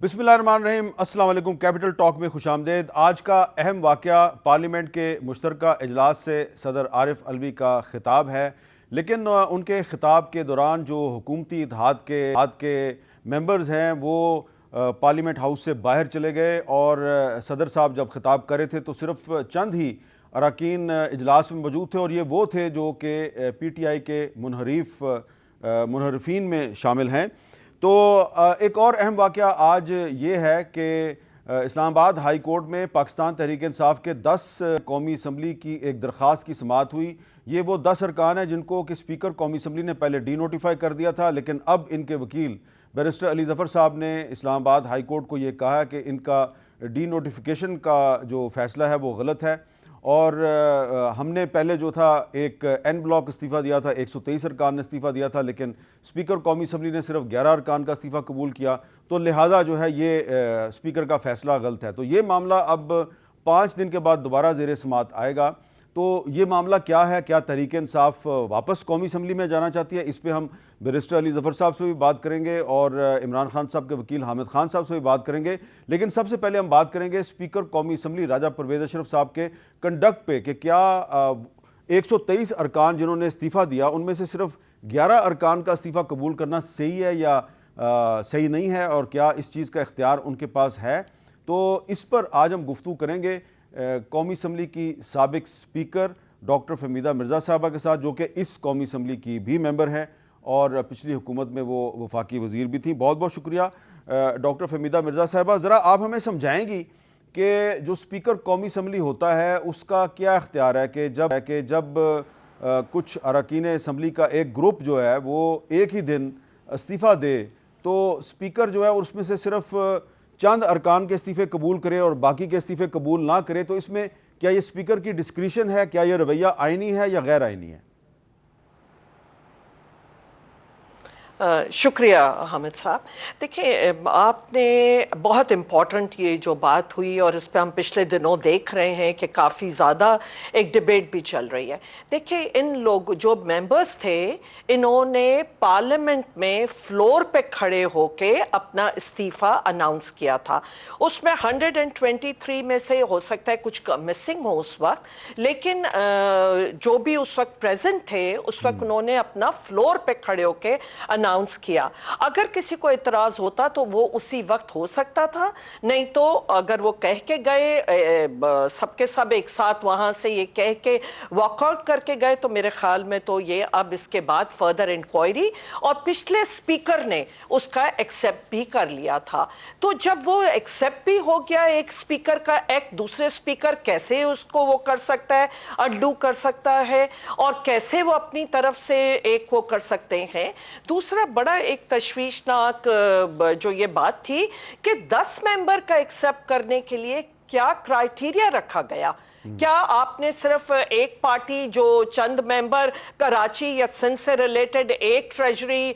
بسم اللہ الرحمن الرحیم۔ السلام علیکم۔ کیپٹل ٹاک میں خوش آمدید۔ آج کا اہم واقعہ پارلیمنٹ کے مشترکہ اجلاس سے صدر عارف علوی کا خطاب ہے، لیکن ان کے خطاب کے دوران جو حکومتی اتحاد کے ممبرز ہیں وہ پارلیمنٹ ہاؤس سے باہر چلے گئے، اور صدر صاحب جب خطاب کر رہے تھے تو صرف چند ہی اراکین اجلاس میں موجود تھے، اور یہ وہ تھے جو کہ پی ٹی آئی کے منحرفین میں شامل ہیں۔ تو ایک اور اہم واقعہ آج یہ ہے کہ اسلام آباد ہائی کورٹ میں پاکستان تحریک انصاف کے 10 قومی اسمبلی کی ایک درخواست کی سماعت ہوئی۔ یہ وہ 10 ارکان ہیں جن کو کہ اسپیکر قومی اسمبلی نے پہلے ڈی نوٹیفائی کر دیا تھا، لیکن اب ان کے وکیل بیرسٹر علی ظفر صاحب نے اسلام آباد ہائی کورٹ کو یہ کہا کہ ان کا ڈی نوٹیفیکیشن کا جو فیصلہ ہے وہ غلط ہے، اور ہم نے پہلے جو تھا ایک این بلاک استعفیٰ دیا تھا، 123 ارکان نے استعفیٰ دیا تھا، لیکن اسپیکر قومی اسمبلی نے صرف 11 ارکان کا استعفیٰ قبول کیا، تو لہٰذا جو ہے یہ اسپیکر کا فیصلہ غلط ہے۔ تو یہ معاملہ اب 5 دن کے بعد دوبارہ زیر سماعت آئے گا۔ تو یہ معاملہ کیا ہے؟ کیا تحریک انصاف واپس قومی اسمبلی میں جانا چاہتی ہے؟ اس پہ ہم بیرسٹر علی ظفر صاحب سے بھی بات کریں گے، اور عمران خان صاحب کے وکیل حامد خان صاحب سے بھی بات کریں گے، لیکن سب سے پہلے ہم بات کریں گے اسپیکر قومی اسمبلی راجہ پرویز اشرف صاحب کے کنڈکٹ پہ، کہ کیا 123 ارکان جنہوں نے استعفیٰ دیا ان میں سے صرف 11 ارکان کا استعفیٰ قبول کرنا صحیح ہے یا صحیح نہیں ہے، اور کیا اس چیز کا اختیار ان کے پاس ہے؟ تو اس پر آج ہم گفتگو کریں گے قومی اسمبلی کی سابق اسپیکر ڈاکٹر فہمیدہ مرزا صاحبہ کے ساتھ، جو کہ اس قومی اسمبلی کی بھی ممبر ہیں اور پچھلی حکومت میں وہ وفاقی وزیر بھی تھیں۔ بہت بہت شکریہ ڈاکٹر فہمیدہ مرزا صاحبہ۔ ذرا آپ ہمیں سمجھائیں گی کہ جو اسپیکر قومی اسمبلی ہوتا ہے اس کا کیا اختیار ہے کہ جب کچھ اراکین اسمبلی کا ایک گروپ جو ہے وہ ایک ہی دن استعفیٰ دے، تو اسپیکر جو ہے اس میں سے صرف چند ارکان کے استعفے قبول کرے اور باقی کے استعفے قبول نہ کرے، تو اس میں کیا یہ اسپیکر کی ڈسکریشن ہے؟ کیا یہ رویہ آئینی ہے یا غیر آئینی ہے؟ شکریہ حامد صاحب۔ دیکھیں، آپ نے بہت امپورٹنٹ یہ جو بات ہوئی، اور اس پہ ہم پچھلے دنوں دیکھ رہے ہیں کہ کافی زیادہ ایک ڈیبیٹ بھی چل رہی ہے۔ دیکھیں، ان لوگ جو ممبرز تھے انہوں نے پارلیمنٹ میں فلور پہ کھڑے ہو کے اپنا استعفیٰ اناؤنس کیا تھا۔ اس میں 123 میں سے ہو سکتا ہے کچھ مسنگ ہو اس وقت، لیکن جو بھی اس وقت پریزنٹ تھے اس وقت انہوں نے اپنا فلور پہ کھڑے ہو کے اناؤنس کیا۔ اگر کسی کو اعتراض ہوتا تو وہ اسی وقت ہو سکتا تھا، نہیں تو اگر وہ کہہ کے گئے سب کے سب ایک ساتھ وہاں سے یہ کہہ کے واک آؤٹ کر کے گئے، تو میرے خیال میں تو یہ اب اس کے بعد فردر انکوائری، اور پچھلے اسپیکر نے اس کا ایکسیپٹ بھی کر لیا تھا۔ تو جب وہ ایکسیپٹ بھی ہو گیا ایک اسپیکر کا ایکٹ، دوسرے اسپیکر کیسے اس کو وہ کر سکتا ہے، اڈو کر سکتا ہے، اور کیسے وہ اپنی طرف سے ایک وہ کر سکتے ہیں۔ دوسرا بڑا ایک تشویشناک جو یہ بات تھی کہ 10 ممبر کا ایکسیپٹ کرنے کے لیے کیا کرائیٹیریا رکھا گیا؟ کیا آپ نے صرف ایک پارٹی جو چند ممبر کراچی یا سندھ سے ریلیٹڈ ایک ٹریجری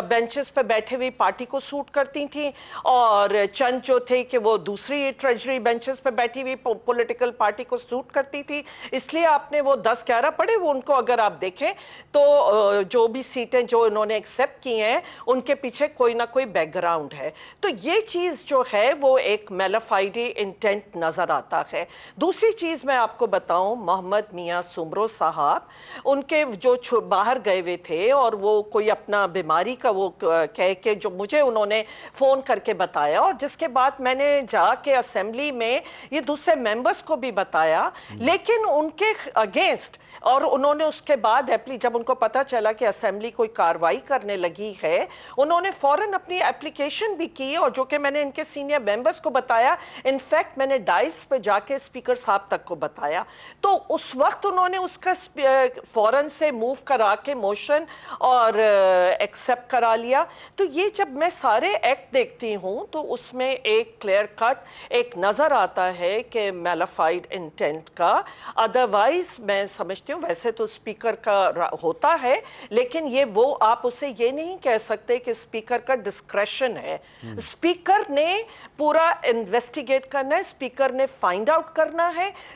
بینچز پہ بیٹھے ہوئی پارٹی کو سوٹ کرتی تھیں، اور چند جو تھے کہ وہ دوسری ٹریجری بینچز پہ بیٹھی ہوئی پولیٹیکل پارٹی کو سوٹ کرتی تھی، اس لیے آپ نے وہ 10-11 پڑھے؟ وہ ان کو اگر آپ دیکھیں تو جو بھی سیٹیں جو انہوں نے ایکسیپٹ کی ہیں ان کے پیچھے کوئی نہ کوئی بیک گراؤنڈ ہے۔ تو یہ چیز جو ہے وہ ایک میلافائڈی انٹینٹ نظر آتا ہے۔ دوسری چیز میں آپ کو بتاؤں، محمد میاں سمرو صاحب ان کے جو باہر گئے ہوئے تھے، اور وہ کوئی اپنا بیماری کا وہ کہہ کے جو مجھے انہوں نے فون کر کے بتایا، اور جس کے بعد میں نے جا کے اسمبلی میں یہ دوسرے ممبرز کو بھی بتایا، لیکن ان کے اگینسٹ، اور انہوں نے اس کے بعد جب ان کو پتا چلا کہ اسمبلی کوئی کاروائی کرنے لگی ہے، انہوں نے فوراً اپنی اپلیکیشن بھی کی، اور جو کہ میں نے ان کے سینئر ممبرز کو بتایا، انفیکٹ میں نے ڈائس پہ جا کے اسپیکر صاحب تک کو بتایا، تو اس وقت انہوں نے اس کا فوراً سے موو کرا کے موشن اور ایکسیپٹ کرا لیا۔ تو یہ جب میں سارے ایکٹ دیکھتی ہوں تو اس میں ایک کلیئر کٹ ایک نظر آتا ہے کہ میلافائڈ انٹینٹ کا۔ ادروائز میں سمجھتی ہوں ویسے تو اسپیکر کا ہوتا ہے، لیکن یہ وہ آپ اسے یہ نہیں کہہ سکتے کہ اسپیکر کا ڈسکریشن ہے۔ اسپیکر نے پورا انویسٹیگیٹ کرنا ہے، اسپیکر نے فائنڈ آؤٹ کرنا ہے۔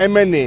MNA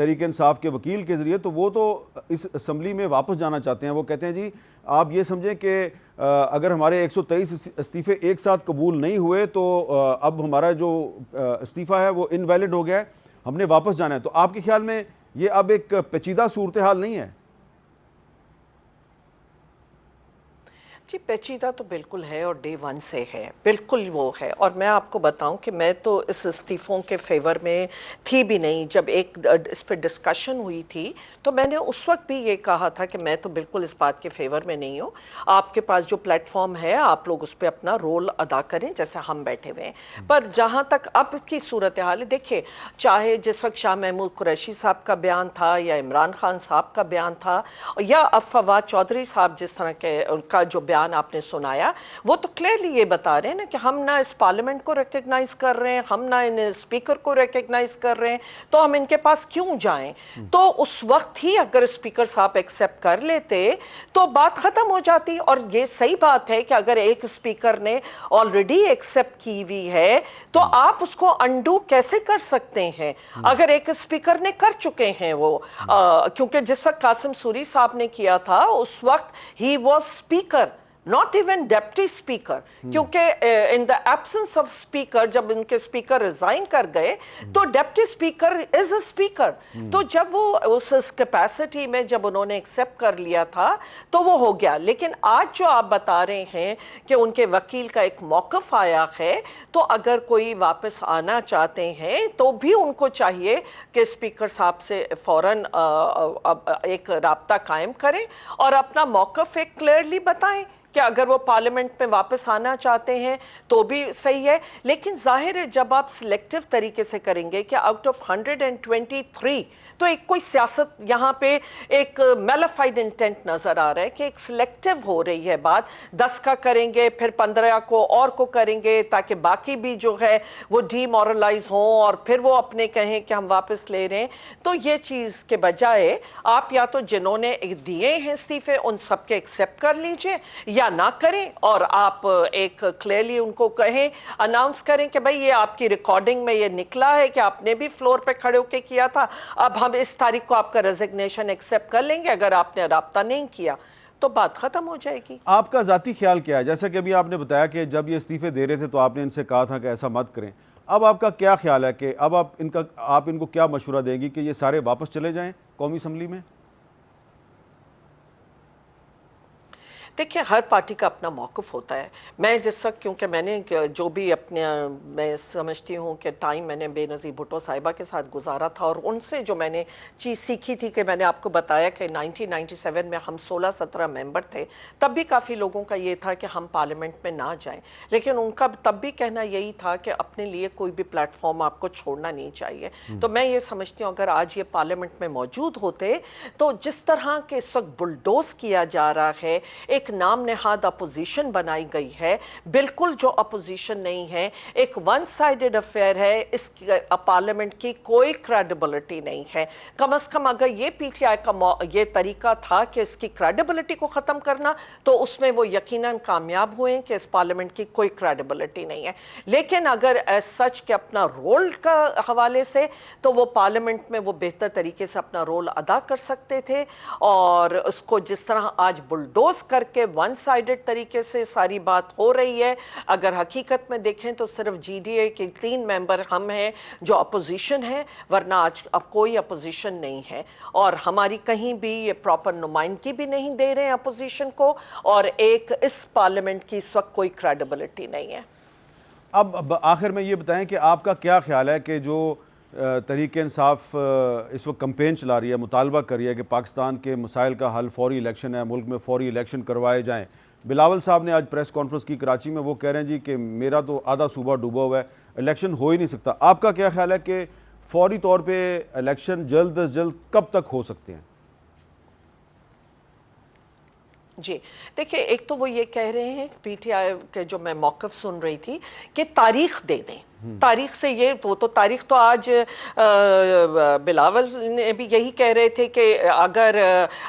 تحریک انصاف کے وکیل کے ذریعے، تو وہ تو اس اسمبلی میں واپس جانا چاہتے ہیں. وہ کہتے ہیں جی آپ یہ سمجھیں کہ اگر ہمارے 123 استعفے ایک ساتھ قبول نہیں ہوئے تو اب ہمارا جو استعفیٰ ہے وہ انویلڈ ہو گیا ہے، ہم نے واپس جانا ہے. تو آپ کے خیال میں یہ اب ایک پیچیدہ صورتحال نہیں ہے؟ جی پیچیدہ تو بالکل ہے اور ڈے ون سے ہے، بالکل وہ ہے. اور میں آپ کو بتاؤں کہ میں تو اس استعفوں کے فیور میں تھی بھی نہیں. جب ایک اس پہ ڈسکشن ہوئی تھی تو میں نے اس وقت بھی یہ کہا تھا کہ میں تو بالکل اس بات کے فیور میں نہیں ہوں. آپ کے پاس جو پلیٹ فارم ہے آپ لوگ اس پہ اپنا رول ادا کریں جیسے ہم بیٹھے ہوئے ہیں. پر جہاں تک اب کی صورتحال ہے، دیکھیں چاہے جس وقت شاہ محمود قریشی صاحب کا بیان تھا یا عمران خان صاحب کا بیان تھا یا اب فواد چودھری صاحب جس طرح کے ان کا جو بیان آپ نے سنایا، وہ تو کلیئرلی یہ بتا رہے ہیں نا کہ ہم نہ اس پارلیمنٹ کو ریکگنائز کر رہے ہیں، ہم نہ ان اسپیکر کو ریکگنائز کر رہے ہیں، تو ہم ان کے پاس کیوں جائیں؟ تو اس وقت ہی اگر اسپیکر صاحب ایکسیپٹ کر لیتے تو بات ختم ہو جاتی. اور یہ صحیح بات ہے کہ اگر ایک اسپیکر نے آلریڈی ایکسیپٹ کی ہوئی ہے تو آپ اس کو انڈو کیسے کر سکتے ہیں اگر ایک اسپیکر نے کر چکے ہیں وہ. کیونکہ جس وقت قاسم سوری صاحب نے کیا تھا اس وقت he was speaker, not even deputy speaker. کیونکہ in the absence of speaker جب ان کے speaker resign کر گئے تو deputy speaker is a speaker. تو جب وہ اس capacity میں جب انہوں نے accept کر لیا تھا تو وہ ہو گیا. لیکن آج جو آپ بتا رہے ہیں کہ ان کے وکیل کا ایک موقف آیا ہے، تو اگر کوئی واپس آنا چاہتے ہیں تو بھی ان کو چاہیے کہ اسپیکر صاحب سے فوراً ایک رابطہ قائم کریں اور اپنا موقف ایک کلیئرلی بتائیں کہ اگر وہ پارلیمنٹ میں واپس آنا چاہتے ہیں تو بھی صحیح ہے. لیکن ظاہر ہے جب آپ سلیکٹیو طریقے سے کریں گے کہ آؤٹ آف 123 تو ایک کوئی سیاست یہاں پہ ایک میلیفائڈ انٹینٹ نظر آ رہا ہے کہ ایک سلیکٹیو ہو رہی ہے بات. 10 کا کریں گے پھر 15 کو اور کو کریں گے تاکہ باقی بھی جو ہے وہ ڈی مورلائز ہوں اور پھر وہ اپنے کہیں کہ ہم واپس لے رہے ہیں. تو یہ چیز کے بجائے آپ یا تو جنہوں نے دیے ہیں استعفے ان سب کے ایکسیپٹ کر لیجئے یا نہ کریں اور آپ ایک کلیئرلی ان کو کہیں، اناؤنس کریں کہ بھئی یہ آپ کی ریکارڈنگ میں یہ نکلا ہے کہ آپ نے بھی فلور پہ کھڑے ہو کے کیا تھا، اب ہم اس تاریخ کو آپ کا ریزگنیشن ایکسیپٹ کر لیں گے، اگر آپ نے رابطہ نہیں کیا تو بات ختم ہو جائے گی. آپ کا ذاتی خیال کیا ہے؟ جیسا کہ ابھی آپ نے بتایا کہ جب یہ استعفے دے رہے تھے تو آپ نے ان سے کہا تھا کہ ایسا مت کریں. اب آپ کا کیا خیال ہے کہ اب آپ ان کو کیا مشورہ دیں گی کہ یہ سارے واپس چلے جائیں قومی اسمبلی میں؟ دیکھیں ہر پارٹی کا اپنا موقف ہوتا ہے. میں جس وقت کیونکہ میں نے جو بھی اپنے میں سمجھتی ہوں کہ ٹائم میں نے بے نظیر بھٹو صاحبہ کے ساتھ گزارا تھا اور ان سے جو میں نے چیز سیکھی تھی کہ میں نے آپ کو بتایا کہ 1997 میں ہم 16-17 ممبر تھے، تب بھی کافی لوگوں کا یہ تھا کہ ہم پارلیمنٹ میں نہ جائیں، لیکن ان کا تب بھی کہنا یہی تھا کہ اپنے لیے کوئی بھی پلیٹ فارم آپ کو چھوڑنا نہیں چاہیے. تو میں یہ سمجھتی ہوں اگر آج یہ پارلیمنٹ میں موجود ہوتے تو جس طرح کے اس وقت بلڈوز کیا جا رہا ہے، ایک نام نہاد اپوزیشن بنائی گئی ہے، بالکل جو اپوزیشن نہیں ہے، ایک ون سائیڈڈ افیئر ہے، اس پارلیمنٹ کی کوئی کریڈیبلٹی نہیں ہے. کم از کم اگر یہ پی ٹی آئی کا یہ طریقہ تھا کہ اس کی کریڈیبلٹی کو ختم کرنا تو اس میں وہ یقیناً کامیاب ہوئے کہ اس پارلیمنٹ کی کوئی کریڈیبلٹی نہیں ہے. لیکن اگر سچ کے اپنا رول کا حوالے سے تو وہ پارلیمنٹ میں وہ بہتر طریقے سے اپنا رول ادا کر سکتے تھے اور اس کو جس طرح آج بلڈوز کر کے ون سائیڈڈ طریقے سے ساری بات ہو رہی ہے. اگر حقیقت میں دیکھیں تو صرف جی ڈی اے کے 3 ممبر ہم ہیں جو اپوزیشن ہے، ورنہ آج اب کوئی اپوزیشن نہیں ہے اور ہماری کہیں بھی یہ پراپر نمائندگی بھی نہیں دے رہے ہیں اپوزیشن کو اور ایک اس پارلیمنٹ کی اس وقت کوئی کریڈیبلٹی نہیں ہے. اب آخر میں یہ بتائیں کہ آپ کا کیا خیال ہے کہ جو تحریک انصاف اس وقت کمپین چلا رہی ہے، مطالبہ کر رہی ہے کہ پاکستان کے مسائل کا حل فوری الیکشن ہے، ملک میں فوری الیکشن کروائے جائیں. بلاول صاحب نے آج پریس کانفرنس کی کراچی میں، وہ کہہ رہے ہیں جی کہ میرا تو آدھا صوبہ ڈوبا ہوا ہے، الیکشن ہو ہی نہیں سکتا. آپ کا کیا خیال ہے کہ فوری طور پہ الیکشن جلد از جلد کب تک ہو سکتے ہیں؟ جی دیکھیں، ایک تو وہ یہ کہہ رہے ہیں پی ٹی آئی کے جو میں موقف سن رہی تھی کہ تاریخ دے دیں، تاریخ سے یہ وہ تو تاریخ تو آج بلاول نے بھی یہی کہہ رہے تھے کہ اگر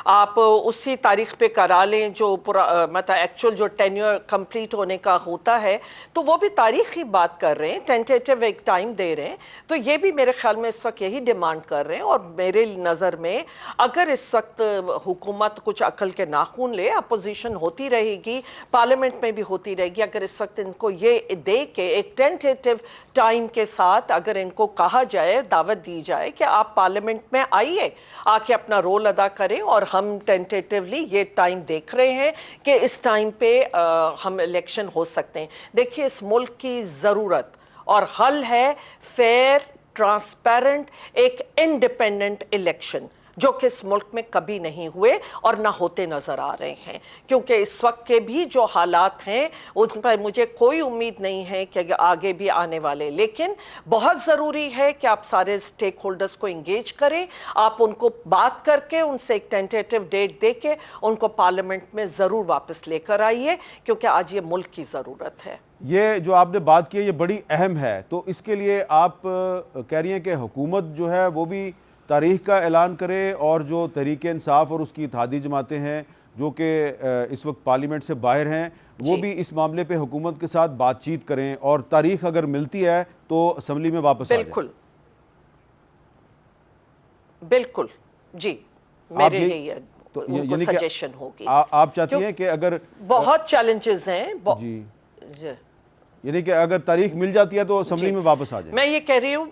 آپ اسی تاریخ پہ کرا لیں جو مطلب ایکچوئل جو ٹینیور کمپلیٹ ہونے کا ہوتا ہے، تو وہ بھی تاریخ ہی بات کر رہے ہیں، ٹینٹیٹیو ایک ٹائم دے رہے ہیں، تو یہ بھی میرے خیال میں اس وقت یہی ڈیمانڈ کر رہے ہیں۔ اور میرے نظر میں اگر اس وقت حکومت کچھ عقل کے ناخن لے، اپوزیشن ہوتی رہے گی، پارلیمنٹ میں بھی ہوتی رہے گی، اگر اس وقت ان کو یہ دے کے ایک ٹینٹیٹیو ٹائم کے ساتھ اگر ان کو کہا جائے، دعوت دی جائے کہ آپ پارلیمنٹ میں آئیے، آ کے اپنا رول ادا کریں، اور ہم ٹینٹیٹیولی یہ ٹائم دیکھ رہے ہیں کہ اس ٹائم پہ ہم الیکشن ہو سکتے ہیں۔ دیکھیے، اس ملک کی ضرورت اور حل ہے فیئر، ٹرانسپیرنٹ، ایک انڈیپینڈنٹ الیکشن، جو کہ اس ملک میں کبھی نہیں ہوئے اور نہ ہوتے نظر آ رہے ہیں، کیونکہ اس وقت کے بھی جو حالات ہیں ان پر مجھے کوئی امید نہیں ہے کہ آگے بھی آنے والے، لیکن بہت ضروری ہے کہ آپ سارے سٹیک ہولڈرز کو انگیج کریں، آپ ان کو بات کر کے ان سے ایک ٹینٹیٹیو ڈیٹ دے کے ان کو پارلیمنٹ میں ضرور واپس لے کر آئیے، کیونکہ آج یہ ملک کی ضرورت ہے۔ یہ جو آپ نے بات کی ہے یہ بڑی اہم ہے، تو اس کے لیے آپ کہہ رہی ہیں کہ حکومت جو ہے وہ بھی تاریخ کا اعلان کرے، اور جو تحریک انصاف اور اس کی اتحادی جماعتیں ہیں جو کہ اس وقت پارلیمنٹ سے باہر ہیں، وہ بھی اس معاملے پہ حکومت کے ساتھ بات چیت کریں، اور تاریخ اگر ملتی ہے تو اسمبلی میں واپس آ جائیں۔ بالکل بالکل، جی میرے یہی ان کو سجیشن ہوگی۔ آپ چاہتی ہیں کہ اگر بہت چیلنجز ہیں، جی یعنی کہ اگر تاریخ مل جاتی ہے تو اسمبلی میں واپس آ جائیں؟ میں یہ کہہ رہی ہوں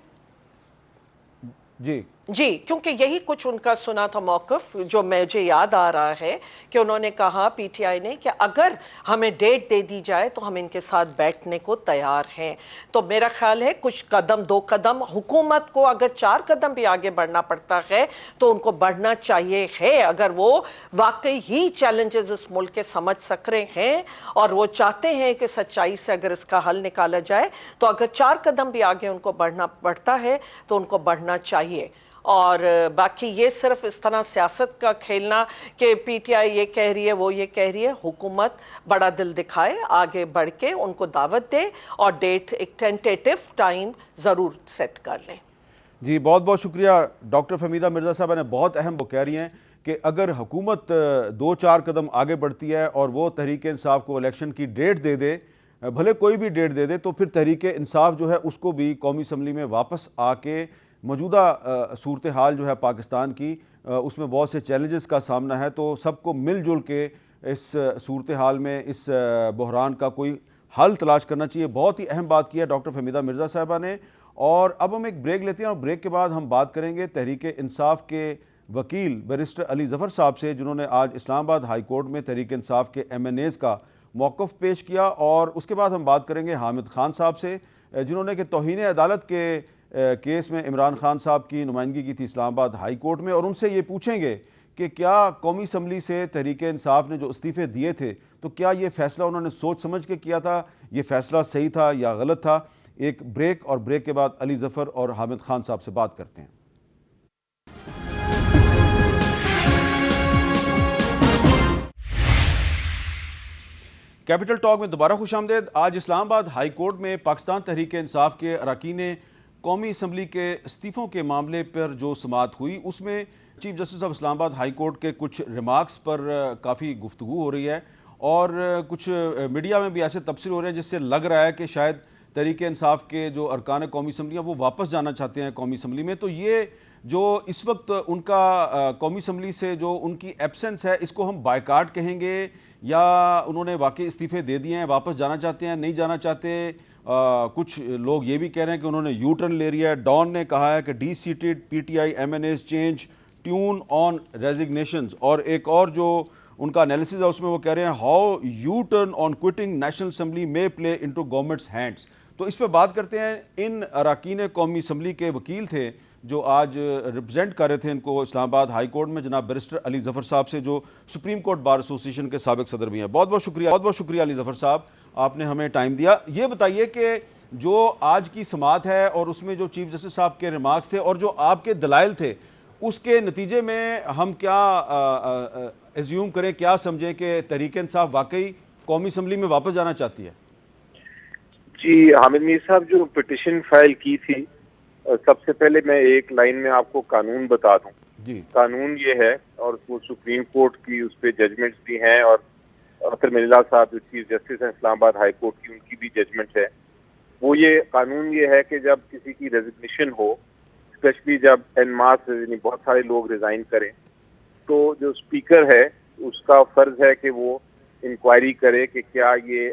جی کیونکہ یہی کچھ ان کا سنا تھا موقف، جو مجھے یاد آ رہا ہے کہ انہوں نے کہا پی ٹی آئی نے کہ اگر ہمیں ڈیٹ دے دی جائے تو ہم ان کے ساتھ بیٹھنے کو تیار ہیں۔ تو میرا خیال ہے کچھ قدم، 2 قدم، حکومت کو اگر 4 قدم بھی آگے بڑھنا پڑتا ہے تو ان کو بڑھنا چاہیے ہے، اگر وہ واقعی ہی چیلنجز اس ملک کے سمجھ سک رہے ہیں اور وہ چاہتے ہیں کہ سچائی سے اگر اس کا حل نکالا جائے، تو اگر 4 قدم بھی آگے ان کو بڑھنا پڑتا ہے تو ان کو بڑھنا چاہیے۔ اور باقی یہ صرف اس طرح سیاست کا کھیلنا کہ پی ٹی آئی یہ کہہ رہی ہے، وہ یہ کہہ رہی ہے، حکومت بڑا دل دکھائے، آگے بڑھ کے ان کو دعوت دے اور ڈیٹ، ایک ٹینٹیٹیو ٹائم ضرور سیٹ کر لیں۔ جی بہت بہت شکریہ ڈاکٹر فہمیدہ مرزا صاحبہ نے بہت اہم وہ کہہ رہی ہیں کہ اگر حکومت 2-4 قدم آگے بڑھتی ہے اور وہ تحریک انصاف کو الیکشن کی ڈیٹ دے دے، بھلے کوئی بھی ڈیٹ دے دے، تو پھر تحریک انصاف جو ہے اس کو بھی قومی اسمبلی میں واپس آ کے موجودہ صورتحال جو ہے پاکستان کی، اس میں بہت سے چیلنجز کا سامنا ہے، تو سب کو مل جل کے اس صورتحال میں اس بحران کا کوئی حل تلاش کرنا چاہیے۔ بہت ہی اہم بات کی ہے ڈاکٹر فہمیدہ مرزا صاحبہ نے۔ اور اب ہم ایک بریک لیتے ہیں، اور بریک کے بعد ہم بات کریں گے تحریک انصاف کے وکیل بیرسٹر علی ظفر صاحب سے، جنہوں نے آج اسلام آباد ہائی کورٹ میں تحریک انصاف کے MNAs کا موقف پیش کیا، اور اس کے بعد ہم بات کریں گے حامد خان صاحب سے، جنہوں نے کہ توہین عدالت کے کیس میں عمران خان صاحب کی نمائندگی کی تھی اسلام آباد ہائی کورٹ میں، اور ان سے یہ پوچھیں گے کہ کیا قومی اسمبلی سے تحریک انصاف نے جو استعفے دیے تھے تو کیا یہ فیصلہ انہوں نے سوچ سمجھ کے کیا تھا، یہ فیصلہ صحیح تھا یا غلط تھا۔ ایک بریک، اور بریک کے بعد علی ظفر اور حامد خان صاحب سے بات کرتے ہیں۔ کیپٹل ٹاک میں دوبارہ خوش آمدید۔ آج اسلام آباد ہائی کورٹ میں پاکستان تحریک انصاف کے اراکین قومی اسمبلی کے استعفوں کے معاملے پر جو سماعت ہوئی، اس میں چیف جسٹس آف اسلام آباد ہائی کورٹ کے کچھ ریمارکس پر کافی گفتگو ہو رہی ہے، اور کچھ میڈیا میں بھی ایسے تبصرے ہو رہے ہیں جس سے لگ رہا ہے کہ شاید تحریک انصاف کے جو ارکان قومی اسمبلی ہیں وہ واپس جانا چاہتے ہیں قومی اسمبلی میں۔ تو یہ جو اس وقت ان کا قومی اسمبلی سے جو ان کی ایبسنس ہے، اس کو ہم بائیکاٹ کہیں گے، یا انہوں نے واقعی استعفے دے دیے ہیں، واپس جانا چاہتے ہیں، نہیں جانا چاہتے؟ کچھ لوگ یہ بھی کہہ رہے ہیں کہ انہوں نے یو ٹرن لے لیا ہے۔ ڈان نے کہا ہے کہ deseated PTI MNAs change tune on resignations, اور ایک اور جو ان کا انالیسز ہے اس میں وہ کہہ رہے ہیں how you turn on quitting national assembly میں پلے انٹو گورنمنٹس ہینڈز۔ تو اس پہ بات کرتے ہیں۔ ان اراکین قومی اسمبلی کے وکیل تھے جو آج ریپرزینٹ کر رہے تھے ان کو اسلام آباد ہائی کورٹ میں، جناب بیرسٹر علی ظفر صاحب سے، جو سپریم کورٹ بار ایسوسی ایشن کے سابق صدر بھی ہیں۔ بہت بہت شکریہ علی ظفر صاحب، آپ نے ہمیں ٹائم دیا۔ یہ بتائیے کہ جو آج کی سماعت ہے اور اس میں جو چیف جسٹس صاحب کے ریمارکس تھے اور جو آپ کے دلائل تھے، اس کے نتیجے میں ہم کیا ایزیوم کریں, کیا سمجھیں کہ تحریک انصاف واقعی قومی اسمبلی میں واپس جانا چاہتی ہے؟ جی حامد میر صاحب, جو پٹیشن فائل کی تھی, سب سے پہلے میں ایک لائن میں آپ کو قانون بتا دوں. جی, قانون یہ ہے, اور وہ سپریم کورٹ کی اس پہ ججمنٹس بھی ہیں, اور اختر منیلا صاحب جو چیف جسٹس ہیں اسلام آباد ہائی کورٹ کی, ان کی بھی ججمنٹ ہے. وہ یہ قانون یہ ہے کہ جب کسی کی ریزگنیشن ہو, اسپیشلی جب ان ماس یعنی بہت سارے لوگ ریزائن کریں, تو جو اسپیکر ہے اس کا فرض ہے کہ وہ انکوائری کرے کہ کیا یہ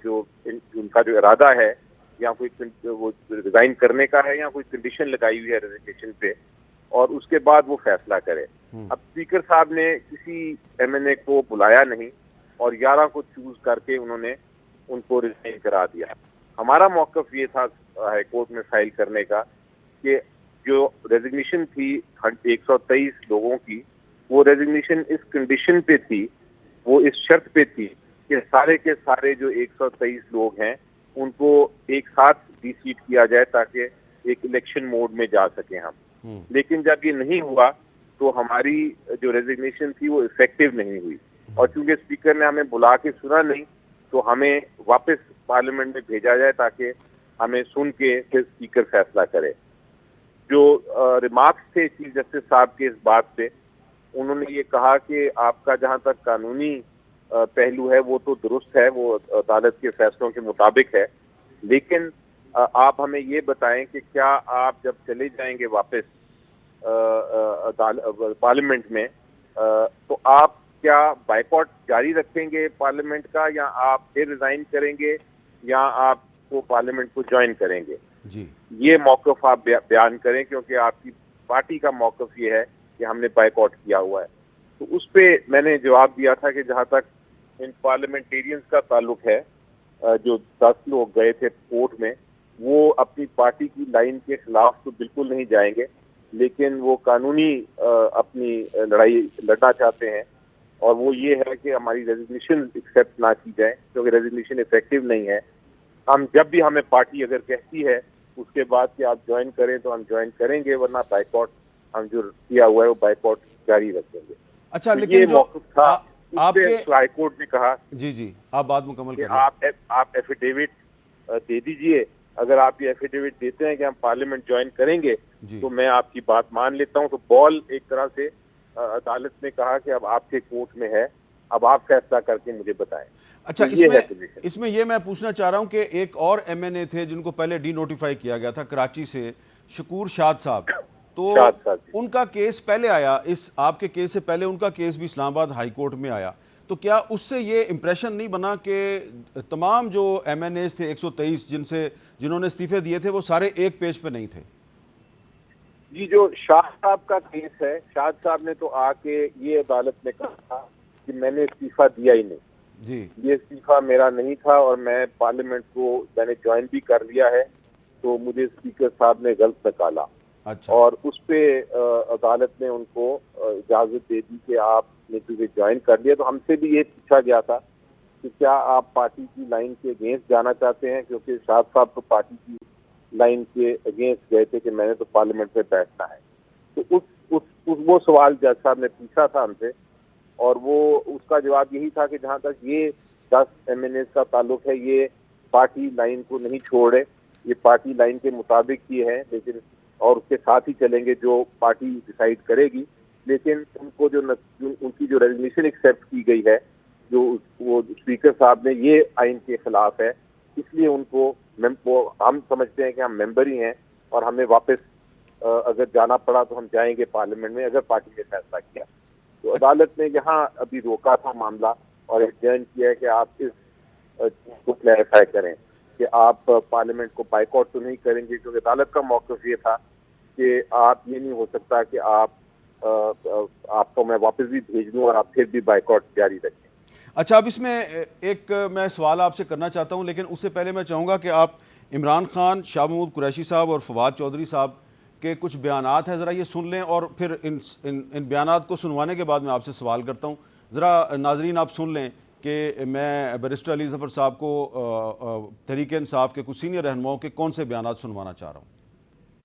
جو ان کا جو ارادہ ہے یا کوئی وہ ریزائن کرنے کا ہے یا کوئی کنڈیشن لگائی ہوئی ہے ریزگنیشن پہ, اور اس کے بعد وہ فیصلہ کرے. اب اسپیکر صاحب نے کسی ایم این اے کو بلایا نہیں اور 11 کو چوز کر کے انہوں نے ان کو ریزائن کرا دیا. ہمارا موقف یہ تھا ہائی کورٹ میں فائل کرنے کا کہ جو ریزگنیشن تھی 123 لوگوں کی, وہ ریزگنیشن اس کنڈیشن پہ تھی, وہ اس شرط پہ تھی کہ سارے کے سارے جو 123 لوگ ہیں ان کو ایک ساتھ ڈی سیٹ کیا جائے تاکہ ایک الیکشن موڈ میں جا سکیں ہم. لیکن جب یہ نہیں ہوا تو ہماری جو ریزگنیشن تھی وہ افیکٹو نہیں ہوئی, اور چونکہ اسپیکر نے ہمیں بلا کے سنا نہیں تو ہمیں واپس پارلیمنٹ میں بھیجا جائے تاکہ ہمیں سن کے پھر اسپیکر فیصلہ کرے. جو ریمارکس تھے چیف جسٹس صاحب کے اس بات پہ, انہوں نے یہ کہا کہ آپ کا جہاں تک قانونی پہلو ہے وہ تو درست ہے, وہ عدالت کے فیصلوں کے مطابق ہے, لیکن آپ ہمیں یہ بتائیں کہ کیا آپ جب چلے جائیں گے واپس پارلیمنٹ میں تو آپ کیا بائیکاٹ جاری رکھیں گے پارلیمنٹ کا, یا آپ پھر ریزائن کریں گے, یا آپ کو پارلیمنٹ کو جوائن کریں گے؟ جی, یہ موقف آپ بیان کریں, کیونکہ آپ کی پارٹی کا موقف یہ ہے کہ ہم نے بائیکاٹ کیا ہوا ہے. تو اس پہ میں نے جواب دیا تھا کہ جہاں تک ان پارلیمنٹیرینز کا تعلق ہے, جو 10 لوگ گئے تھے کورٹ میں, وہ اپنی پارٹی کی لائن کے خلاف تو بالکل نہیں جائیں گے, لیکن وہ قانونی اپنی لڑائی لڑنا چاہتے ہیں, اور وہ یہ ہے کہ ہماری ریزگنیشن ایکسیپٹ نہ کی جائے, کیونکہ ریزگنیشن افیکٹو نہیں ہے. ہم جب بھی ہمیں پارٹی اگر کہتی ہے اس کے بعد کہ آپ جوائن کریں تو ہم جوائن کریں گے, ورنہ بائیکاٹ ہم جو کیا ہوا ہے وہ بائیکاٹ جاری رکھیں گے. اچھا, یہ لیکن جو موقف تھا. آپ کے ہائی کورٹ نے کہا جی آپ بات مکمل کہ کریں. آپ ایفیڈیوٹ دے دیجئے, اگر آپ یہ ایفیڈیوٹ دیتے ہیں کہ ہم پارلیمنٹ جوائن کریں گے تو میں آپ کی بات مان لیتا ہوں. تو بال ایک طرح سے عدالت نے کہا کہ اب آپ کے کورٹ میں ہے, اب آپ فیصلہ کر کے مجھے بتائیں. اچھا, اس میں یہ میں پوچھنا چاہ رہا ہوں کہ ایک اور ایم این اے تھے جن کو پہلے ڈی نوٹیفائی کیا گیا تھا کراچی سے, شکور شاد صاحب, تو ان کا کیس پہلے آیا, اس آپ کے کیس سے پہلے ان کا کیس بھی اسلام آباد ہائی کورٹ میں آیا, تو کیا اس سے یہ امپریشن نہیں بنا کہ تمام جو ایم این ایز تھے 123 جنہوں نے استعفے دیے تھے وہ سارے ایک پیج پہ نہیں تھے؟ جی, جو شاہ صاحب کا کیس ہے, شاہ صاحب نے تو آ کے یہ عدالت نے کہا تھا کہ میں نے استعفیٰ دیا ہی نہیں. جی, یہ استعفیٰ میرا نہیں تھا, اور میں پارلیمنٹ کو میں نے جوائن بھی کر لیا ہے, تو مجھے اسپیکر صاحب نے غلط نکالا. اچھا, اور اس پہ عدالت نے ان کو اجازت دے دی کہ آپ نے تجھے جوائن کر لیا. تو ہم سے بھی یہ پوچھا گیا تھا کہ کیا آپ پارٹی کی لائن کے اگینسٹ جانا چاہتے ہیں, کیونکہ شاہد صاحب تو پارٹی کی لائن کے اگینسٹ گئے تھے کہ میں نے تو پارلیمنٹ میں بیٹھنا ہے. تو وہ سوال جج صاحب نے پوچھا تھا ہم سے, اور وہ اس کا جواب یہی تھا کہ جہاں تک یہ 10 ایم این ایز کا تعلق ہے, یہ پارٹی لائن کو نہیں چھوڑے, یہ پارٹی لائن کے مطابق ہی ہے, لیکن اور اس کے ساتھ ہی چلیں گے جو پارٹی ڈیسائیڈ کرے گی. لیکن ان کو ان کی جو ریزگنیشن ایکسیپٹ کی گئی ہے, جو وہ اسپیکر صاحب نے, یہ آئین کے خلاف ہے, اس لیے ان کو ہم سمجھتے ہیں کہ ہم ممبر ہی ہیں, اور ہمیں واپس اگر جانا پڑا تو ہم جائیں گے پارلیمنٹ میں اگر پارٹی نے فیصلہ کیا. تو عدالت نے یہاں ابھی روکا تھا معاملہ, اور ایڈجرن کیا ہے کہ آپ اس چیز کو کلیریفائی کریں کہ آپ پارلیمنٹ کو بائیکاٹ تو نہیں کریں گے, کیونکہ عدالت کا موقف یہ تھا کہ آپ یہ نہیں ہو سکتا کہ آپ کو میں واپس بھی بھیج دوں اور آپ پھر بھی بائیکاٹ جاری رکھیں. اچھا, اب اس میں ایک میں سوال آپ سے کرنا چاہتا ہوں, لیکن اس سے پہلے میں چاہوں گا کہ آپ عمران خان, شاہ محمود قریشی صاحب اور فواد چودھری صاحب کے کچھ بیانات ہیں ذرا یہ سن لیں, اور پھر ان بیانات کو سنوانے کے بعد میں آپ سے سوال کرتا ہوں. ذرا ناظرین آپ سن لیں کہ میں بیرسٹر علی ظفر صاحب کو تحریک انصاف کے کچھ سینئر رہنماؤں کے کون سے بیانات سنوانا چاہ رہا ہوں.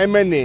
MNA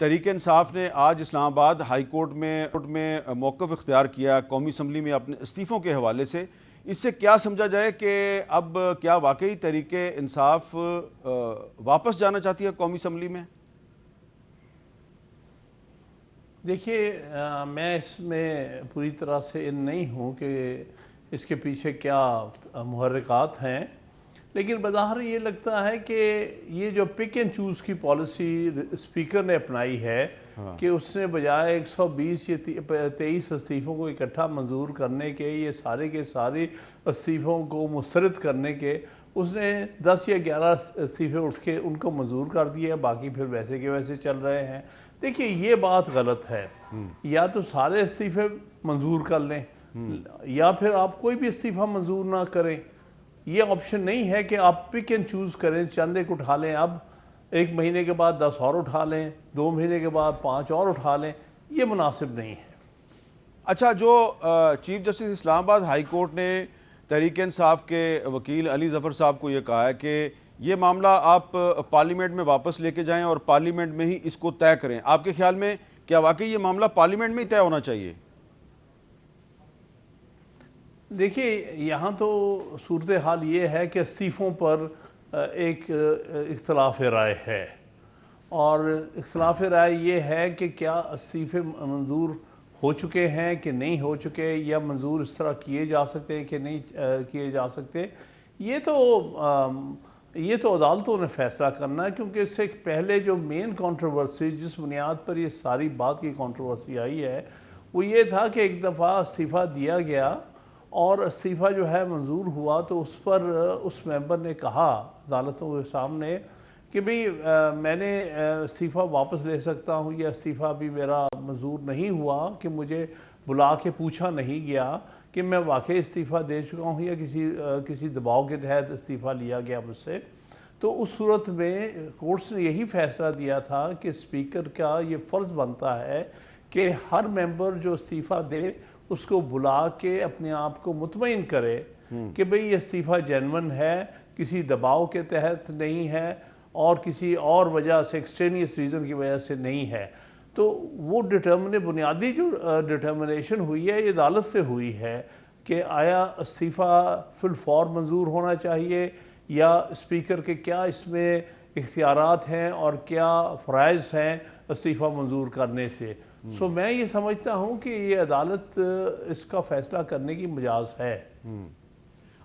تحریک انصاف نے آج اسلام آباد ہائی کورٹ میں موقف اختیار کیا قومی اسمبلی میں اپنے استعفوں کے حوالے سے، اس سے کیا سمجھا جائے کہ اب کیا واقعی تحریک انصاف واپس جانا چاہتی ہے قومی اسمبلی میں؟ دیکھیے میں اس میں پوری طرح سے ان نہیں ہوں کہ اس کے پیچھے کیا محرکات ہیں، لیکن بظاہر یہ لگتا ہے کہ یہ جو پک اینڈ چوز کی پالیسی اسپیکر نے اپنائی ہے کہ اس نے بجائے 120 یا 23 استعفوں کو اکٹھا منظور کرنے کے، یہ سارے کے سارے استعفوں کو مسترد کرنے کے، اس نے 10 یا 11 استعفے اٹھ کے ان کو منظور کر دیا، باقی پھر ویسے کے ویسے چل رہے ہیں۔ دیکھیے یہ بات غلط ہے، یا تو سارے استعفے منظور کر لیں یا پھر آپ کوئی بھی استعفیٰ منظور نہ کریں۔ یہ آپشن نہیں ہے کہ آپ پک اینڈ چوز کریں، چند ایک اٹھا لیں، اب 1 مہینے کے بعد 10 اور اٹھا لیں، 2 مہینے کے بعد 5 اور اٹھا لیں، یہ مناسب نہیں ہے۔ اچھا، جو چیف جسٹس اسلام آباد ہائی کورٹ نے تحریک انصاف کے وکیل علی ظفر صاحب کو یہ کہا ہے کہ یہ معاملہ آپ پارلیمنٹ میں واپس لے کے جائیں اور پارلیمنٹ میں ہی اس کو طے کریں، آپ کے خیال میں کیا واقعی یہ معاملہ پارلیمنٹ میں ہی طے ہونا چاہیے؟ دیکھیے یہاں تو صورتحال یہ ہے کہ استعفوں پر ایک اختلاف رائے ہے، اور اختلاف رائے یہ ہے کہ کیا استعفے منظور ہو چکے ہیں کہ نہیں ہو چکے، یا منظور اس طرح کیے جا سکتے ہیں کہ نہیں کیے جا سکتے۔ یہ تو عدالتوں نے فیصلہ کرنا ہے، کیونکہ اس سے پہلے جو مین کنٹروورسی جس بنیاد پر یہ ساری بات کی کنٹروورسی آئی ہے وہ یہ تھا کہ ایک دفعہ استعفیٰ دیا گیا اور استعفیٰ جو ہے منظور ہوا، تو اس پر اس ممبر نے کہا عدالتوں کے سامنے کہ بھئی میں نے استعفیٰ واپس لے سکتا ہوں، یا استعفیٰ بھی میرا منظور نہیں ہوا کہ مجھے بلا کے پوچھا نہیں گیا کہ میں واقعی استعفیٰ دے چکا ہوں یا کسی دباؤ کے تحت استعفیٰ لیا گیا مجھ سے۔ تو اس صورت میں کورٹس نے یہی فیصلہ دیا تھا کہ اسپیکر کا یہ فرض بنتا ہے کہ ہر ممبر جو استعفیٰ دے اس کو بلا کے اپنے آپ کو مطمئن کرے کہ بھئی یہ استعفیٰ جینون ہے، کسی دباؤ کے تحت نہیں ہے اور کسی اور وجہ سے ایکسٹرینیس ریزن کی وجہ سے نہیں ہے۔ تو وہ بنیادی جو ڈٹرمنیشن ہوئی ہے یہ عدالت سے ہوئی ہے کہ آیا استعفیٰ فی الفور منظور ہونا چاہیے، یا اسپیکر کے کیا اس میں اختیارات ہیں اور کیا فرائض ہیں استعفیٰ منظور کرنے سے۔ سو میں یہ سمجھتا ہوں کہ یہ عدالت اس کا فیصلہ کرنے کی مجاز ہے۔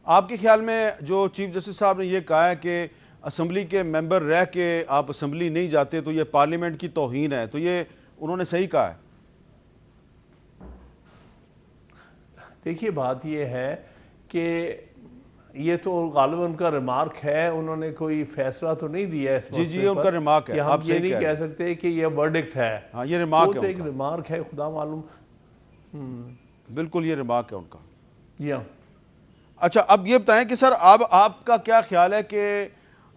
آپ کے خیال میں جو چیف جسٹس صاحب نے یہ کہا ہے کہ اسمبلی کے ممبر رہ کے آپ اسمبلی نہیں جاتے تو یہ پارلیمنٹ کی توہین ہے، تو یہ انہوں نے صحیح کہا ہے؟ دیکھیے بات یہ ہے کہ یہ تو غالباً ان کا ریمارک ہے، انہوں نے کوئی فیصلہ تو نہیں دیا ہے اس مسئلے پر۔ جی ان کا ریمارک ہے، ہم یہ نہیں کہہ سکتے کہ یہ ورڈکٹ ہے۔ ہاں یہ ریمارک ہے، وہ تو ایک ریمارک ہے، خدا معلوم۔ بالکل یہ ریمارک ہے ان کا۔ جی ہاں۔ اچھا اب یہ بتائیں کہ سر آپ کا کیا خیال ہے کہ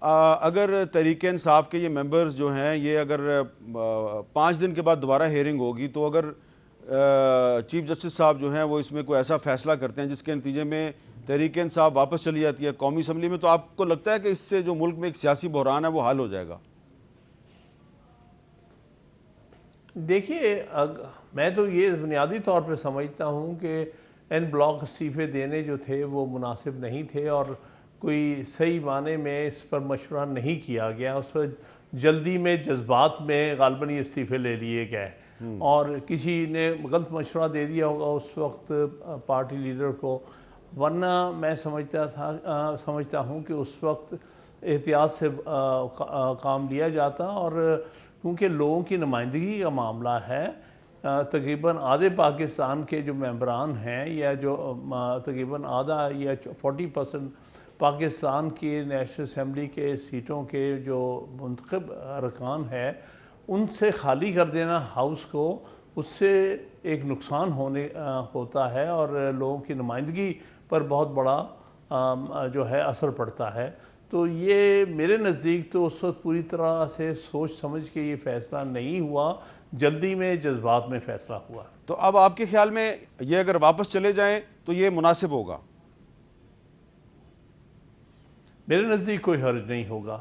اگر تحریک انصاف کے یہ ممبرز جو ہیں یہ اگر 5 دن کے بعد دوبارہ ہیئرنگ ہوگی تو اگر چیف جسٹس صاحب جو ہیں وہ اس میں کوئی ایسا فیصلہ کرتے ہیں جس کے نتیجے میں تحریک انصاف واپس چلی جاتی ہے قومی اسمبلی میں، تو آپ کو لگتا ہے کہ اس سے جو ملک میں ایک سیاسی بحران ہے وہ حل ہو جائے گا؟ دیکھیے میں تو یہ بنیادی طور پہ سمجھتا ہوں کہ ان بلاک استعفے دینے جو تھے وہ مناسب نہیں تھے، اور کوئی صحیح معنی میں اس پر مشورہ نہیں کیا گیا۔ اس وقت جلدی میں جذبات میں غالباً یہ استعفے لے لیے گئے، اور کسی نے غلط مشورہ دے دیا ہوگا اس وقت پارٹی لیڈر کو، ورنہ میں سمجھتا ہوں کہ اس وقت احتیاط سے کام لیا جاتا، اور کیونکہ لوگوں کی نمائندگی کا معاملہ ہے، تقریباً آدھے پاکستان کے جو ممبران ہیں، یا جو تقریباً آدھا یا 40% پاکستان کی نیشنل اسمبلی کے سیٹوں کے جو منتخب ارکان ہیں ان سے خالی کر دینا ہاؤس کو، اس سے ایک نقصان ہوتا ہے اور لوگوں کی نمائندگی پر بہت بڑا جو ہے اثر پڑتا ہے۔ تو یہ میرے نزدیک تو اس وقت پوری طرح سے سوچ سمجھ کے یہ فیصلہ نہیں ہوا، جلدی میں جذبات میں فیصلہ ہوا۔ تو اب آپ کے خیال میں یہ اگر واپس چلے جائیں تو یہ مناسب ہوگا؟ میرے نزدیک کوئی حرج نہیں ہوگا،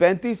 35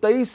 23